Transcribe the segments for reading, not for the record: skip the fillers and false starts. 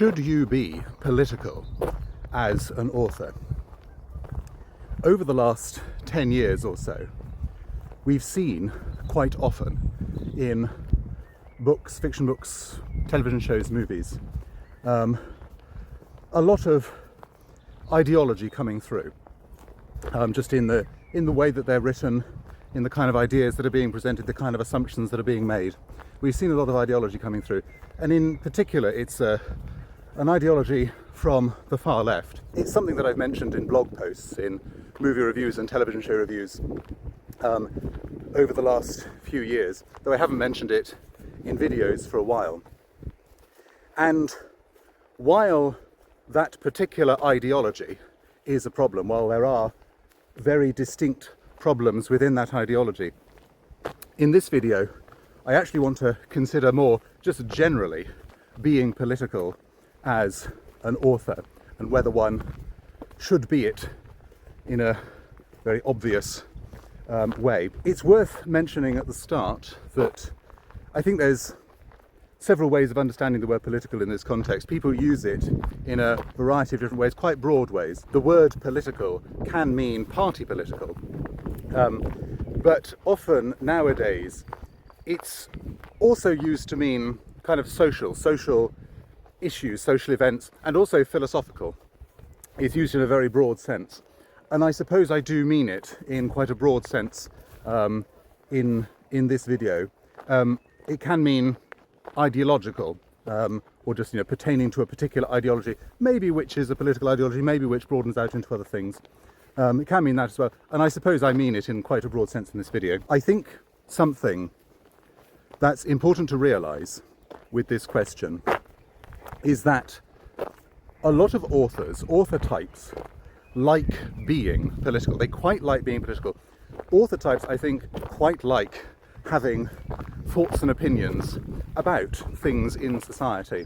Should you be political as an author? Over the last 10 years or so, we've seen quite often in books, fiction books, television shows, movies, a lot of ideology coming through, just in the way that they're written, in the kind of ideas that are being presented, the kind of assumptions that are being made. We've seen a lot of ideology coming through, and in particular it's an ideology from the far left. It's something that I've mentioned in blog posts, in movie reviews and television show reviews over the last few years, though I haven't mentioned it in videos for a while. And while that particular ideology is a problem, while there are very distinct problems within that ideology, in this video I actually want to consider more just generally being political as an author, and whether one should be it in a very obvious way. It's worth mentioning at the start that I think there's several ways of understanding the word political in this context. People use it in a variety of different ways, quite broad ways. The word political can mean party political, but often nowadays it's also used to mean kind of social issues, social events, and also philosophical. It's used in a very broad sense, and I suppose I do mean it in quite a broad sense in this video. It can mean ideological, or just pertaining to a particular ideology, maybe which is a political ideology, maybe which broadens out into other things. It can mean that as well, and I suppose I mean it in quite a broad sense in this video. I think something that's important to realise with this question is that a lot of author types, like being political. They quite like being political. Author types, I think, quite like having thoughts and opinions about things in society,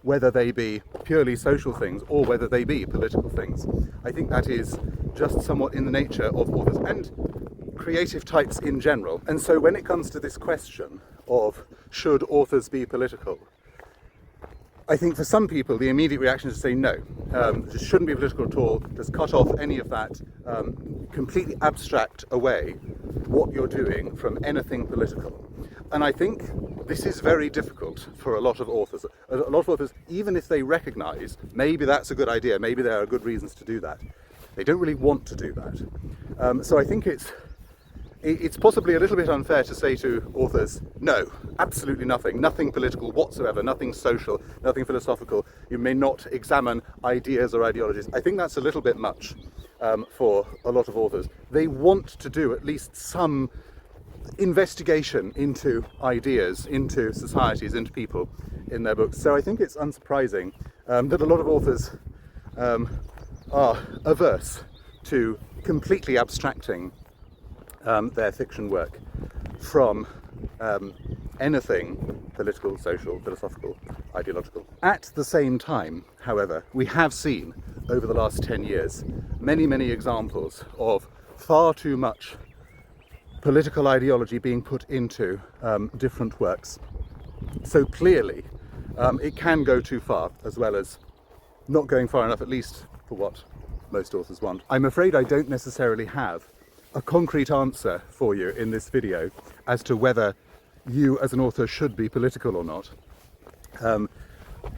whether they be purely social things or whether they be political things. I think that is just somewhat in the nature of authors and creative types in general. And so when it comes to this question of should authors be political, I think for some people the immediate reaction is to say no, just shouldn't be political at all, just cut off any of that, completely abstract away what you're doing from anything political. And I think this is very difficult for a lot of authors. A lot of authors, even if they recognise maybe that's a good idea, maybe there are good reasons to do that, they don't really want to do that. So I think it's possibly a little bit unfair to say to authors, no, absolutely nothing political whatsoever, nothing social, nothing philosophical. You may not examine ideas or ideologies. I think that's a little bit much for a lot of authors. They want to do at least some investigation into ideas, into societies, into people in their books. So I think it's unsurprising that a lot of authors are averse to completely abstracting their fiction work from anything political, social, philosophical, ideological. At the same time, however, we have seen over the last 10 years many examples of far too much political ideology being put into different works. So clearly it can go too far, as well as not going far enough, at least for what most authors want. I'm afraid I don't necessarily have a concrete answer for you in this video as to whether you as an author should be political or not.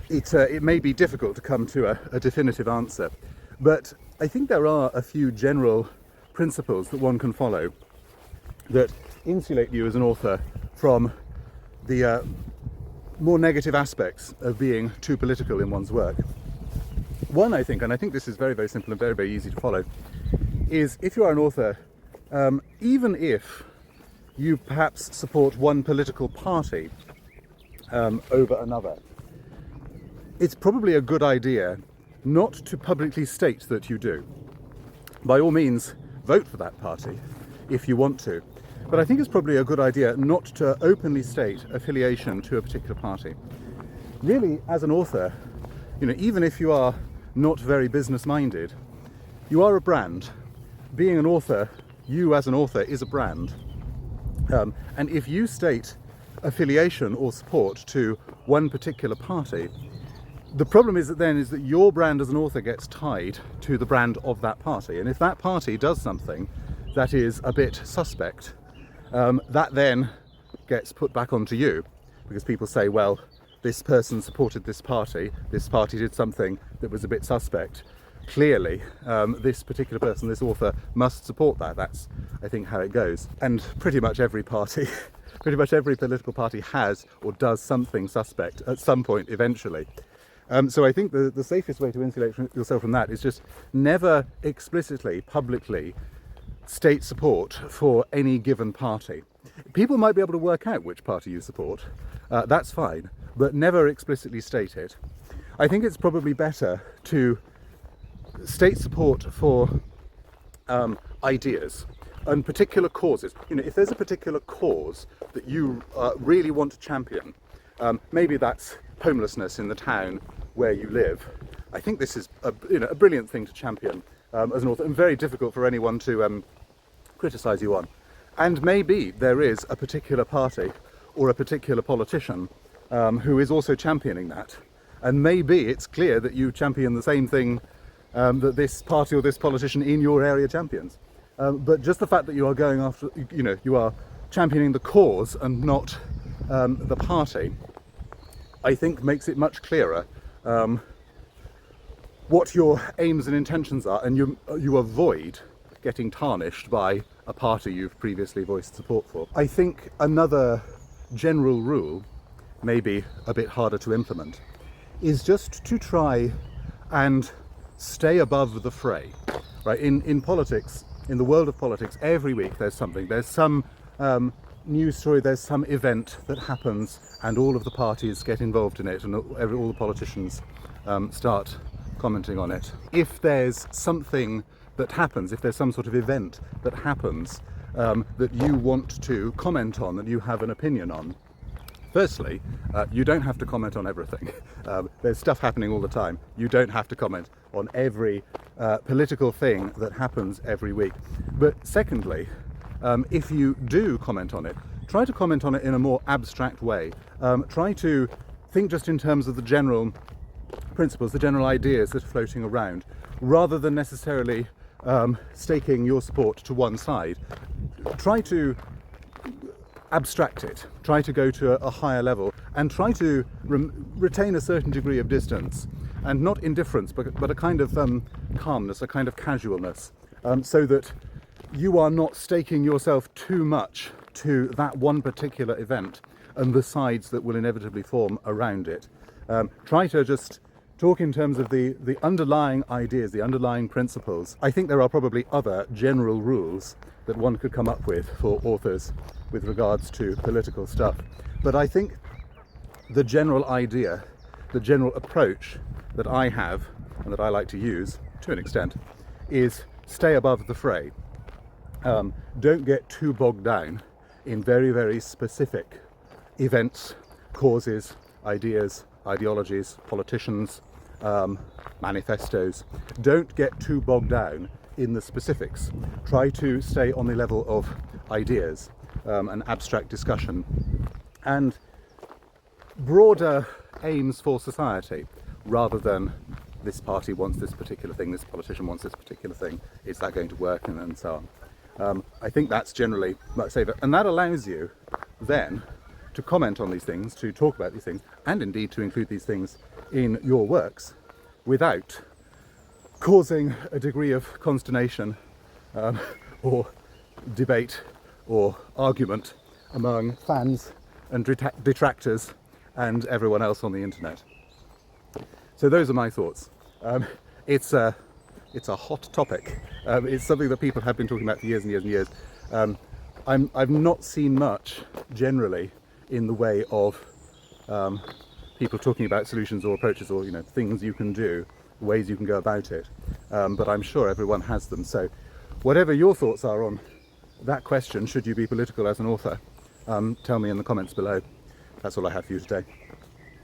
It may be difficult to come to a definitive answer, but I think there are a few general principles that one can follow that insulate you as an author from the more negative aspects of being too political in one's work. One, I think, and I think this is very simple and very easy to follow, is if you are an author, even if you perhaps support one political party over another, it's probably a good idea not to publicly state that you do. By all means, vote for that party if you want to, but I think it's probably a good idea not to openly state affiliation to a particular party. Really, as an author, even if you are not very business-minded, you are a brand. Being an author, you as an author is a brand. And if you state affiliation or support to one particular party, The problem is that your brand as an author gets tied to the brand of that party, and if that party does something that is a bit suspect, that then gets put back onto you, because people say, well, this person supported this party did something that was a bit suspect. Clearly, this particular person, this author, must support that. That's, I think, how it goes. And pretty much every party, pretty much every political party has or does something suspect at some point eventually. So I think the safest way to insulate yourself from that is just never explicitly, publicly state support for any given party. People might be able to work out which party you support, that's fine, but never explicitly state it. I think it's probably better to state support for ideas and particular causes. You know, if there's a particular cause that you really want to champion, maybe that's homelessness in the town where you live. I think this is a brilliant thing to champion as an author, and very difficult for anyone to criticise you on. And maybe there is a particular party or a particular politician who is also championing that. And maybe it's clear that you champion the same thing that this party or this politician in your area champions. But just the fact that you are going after, you are championing the cause and not the party, I think makes it much clearer what your aims and intentions are, and you avoid getting tarnished by a party you've previously voiced support for. I think another general rule, maybe a bit harder to implement, is just to try and stay above the fray. Right? In politics, in the world of politics, every week there's something. There's some news story, there's some event that happens, and all of the parties get involved in it, and all the politicians start commenting on it. If there's something that happens, if there's some sort of event that happens that you want to comment on, that you have an opinion on, firstly, you don't have to comment on everything. There's stuff happening all the time. You don't have to comment on every political thing that happens every week. But secondly, if you do comment on it, try to comment on it in a more abstract way. Try to think just in terms of the general principles, the general ideas that are floating around, rather than necessarily staking your support to one side. Try to abstract it, try to go to a higher level, and try to retain a certain degree of distance, and not indifference, but a kind of calmness, a kind of casualness, so that you are not staking yourself too much to that one particular event and the sides that will inevitably form around it. Try to just talk in terms of the underlying ideas, the underlying principles. I think there are probably other general rules that one could come up with for authors with regards to political stuff. But I think the general idea, the general approach that I have and that I like to use to an extent is stay above the fray. Don't get too bogged down in very, very specific events, causes, ideas, ideologies, politicians, manifestos. Don't get too bogged down in the specifics. Try to stay on the level of ideas and abstract discussion and broader aims for society, rather than this party wants this particular thing, this politician wants this particular thing, is that going to work, and so on. I think that's generally much safer, and that allows you then to comment on these things, to talk about these things, and indeed to include these things in your works without causing a degree of consternation or debate or argument among fans and detractors and everyone else on the internet. So those are my thoughts. It's a hot topic. It's something that people have been talking about for years and years and years. I've not seen much generally in the way of people talking about solutions or approaches or things you can do, ways you can go about it. But I'm sure everyone has them. So whatever your thoughts are on that question, should you be political as an author, tell me in the comments below. That's all I have for you today.